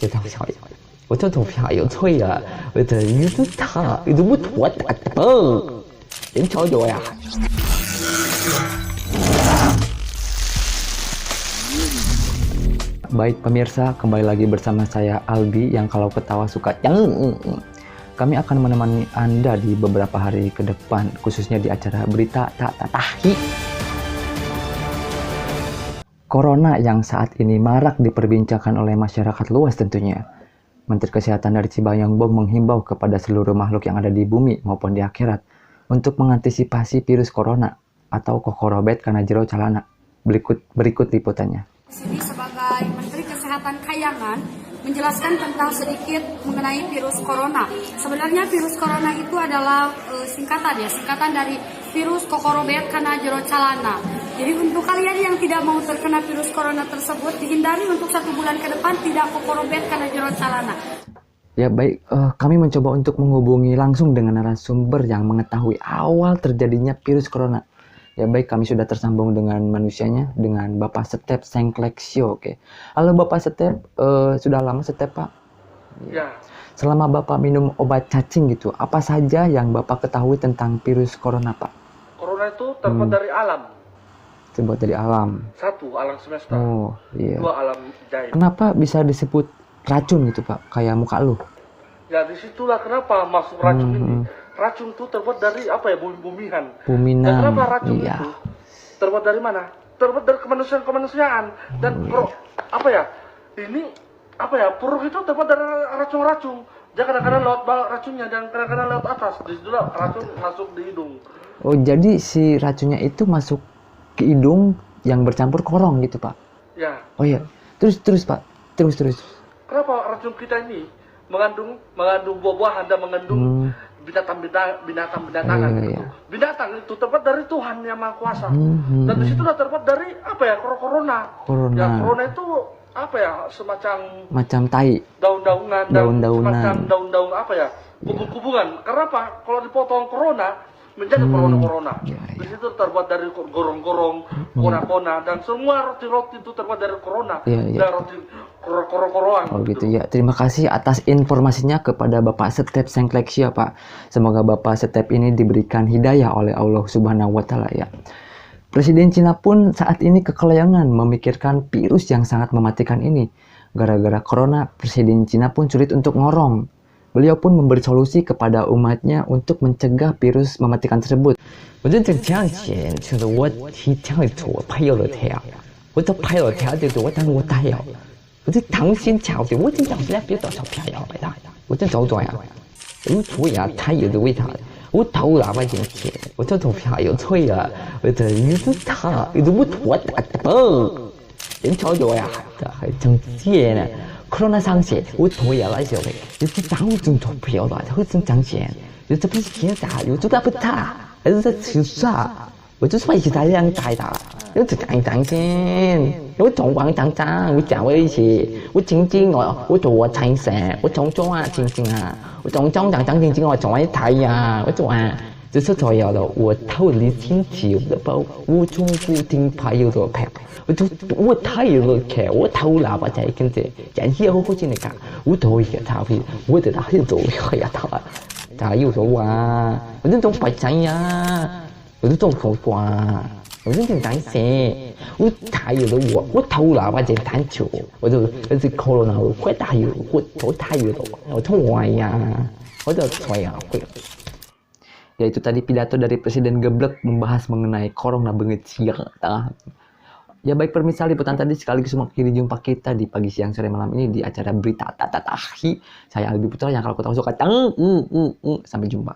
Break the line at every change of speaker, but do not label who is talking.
就当小友。我这头发有脆啊，我的鱼都大，itu buat apa? Đến cho rồi à? Baik pemirsa, kembali lagi bersama saya Albi yang kalau ketawa suka Kami akan menemani Anda di beberapa hari ke depan, khususnya di acara Berita Tak Tahi. Corona yang saat ini marak diperbincangkan oleh masyarakat luas tentunya. Menteri Kesehatan dari Cibayongbong menghimbau kepada seluruh makhluk yang ada di bumi maupun di akhirat untuk mengantisipasi virus corona atau kokorobet karena jero calana. Berikut liputannya.
Di sini sebagai Menteri Kesehatan Kayangan menjelaskan tentang sedikit mengenai virus corona. Sebenarnya virus corona itu adalah singkatan dari virus kokorobet karena jero calana. Jadi untuk kalian yang tidak mau terkena virus corona tersebut, dihindari untuk 1 bulan ke depan tidak kokorobet karena jero calana.
Ya baik, kami mencoba untuk menghubungi langsung dengan narasumber yang mengetahui awal terjadinya virus corona. Ya baik, kami sudah tersambung dengan manusianya, dengan Bapak Step Sengkleksio. Oke. Halo Bapak Step, sudah lama Step Pak?
Ya.
Selama Bapak minum obat cacing gitu, apa saja yang Bapak ketahui tentang virus corona Pak?
Corona itu terbuat dari alam.
Terbuat dari alam.
1, alam semesta.
Oh iya.
2, alam gaib.
Kenapa bisa disebut racun gitu Pak? Kayak muka lu.
Ya disitulah kenapa masuk racun ini. Racun itu terbuat dari apa ya? Bumi-bumihan.
Buminan.
Dan kenapa racun
Iya.
itu terbuat dari mana? Terbuat dari kemanusiaan. Dan apa ya? Ini apa ya? Puruk itu terbuat dari racun-racun. Dia kadang-kadang lewat bawah racunnya dan kadang-kadang lewat atas. Disitulah racun masuk di hidung.
Oh jadi si racunnya itu masuk ke hidung yang bercampur korong gitu Pak?
Ya.
Oh iya. Terus Pak. Terus.
Kenapa racun kita ini mengandung buah-buahan dan mengandung binatang-binatangan
Iya.
gitu. Binatang itu terbuat dari Tuhan yang Maha Kuasa. Dan di situ terbuat dari apa ya? Corona. Ya, corona itu apa ya? Semacam
Macam tai.
daun-daunan dan
Daun-daunan.
semacam daun-daun apa ya? Kubung-kubungan. Karena apa? Kalau dipotong corona menjadi corona.
Ya.
Di situ terbuat dari gorong-gorong, kona-kona, dan semua roti-roti itu terbuat dari corona.
Ya.
Dan roti korong-korongan.
Oh gitu ya. Terima kasih atas informasinya kepada Bapak Step Sengkleksio Pak. Semoga Bapak Step ini diberikan hidayah oleh Allah Subhanahu wa Ta'ala ya. Presiden Cina pun saat ini kekelayangan memikirkan virus yang sangat mematikan ini. Gara-gara corona, Presiden Cina pun sulit untuk ngorong. Beliau pun memberi solusi kepada umatnya untuk mencegah virus mematikan tersebut. 我这整这样写，就是我提这样做拍有了条，我都拍了条就是我当我打药，我这当心条的，我这当时别多少票药来的，我这早转呀，我做呀，他有的为他，我头那么点钱，我这头票有脆啊，我这鱼是他，有的我拖大的，人超多呀，这还整钱呢。 코로나 상세, 我同意了小妹，就是当我真投票了，会真涨钱，有这不是现在，有这个不大，还是在吃啥？我就是把其他两带的，有这涨钱，我中光涨，我讲我一些，我晶晶我做财神，我中啊晶晶啊，我中涨晶晶我中一台呀，我做啊。 就是这样的，我投了星期的包，我从不听朋友的票，我太有钱，我投了吧在跟着，但是我好进那个，我投一个钞票，我在那里做一个投，他有说哇，我这种白菜呀，我这种苦瓜，我这种担心，我太有了我投了吧在单球，我是考了那我快大有，我太有了，我痛我呀，我就错呀会。 Yaitu tadi pidato dari Presiden Geblek membahas mengenai corona bengecil. Ya baik pemirsa, liputan tadi sekaligus mengakhiri jumpa kita di pagi, siang, sore, malam ini di acara Berita Tak Tahi. Saya Albi Putra yang kalau ketahui suka sampai jumpa.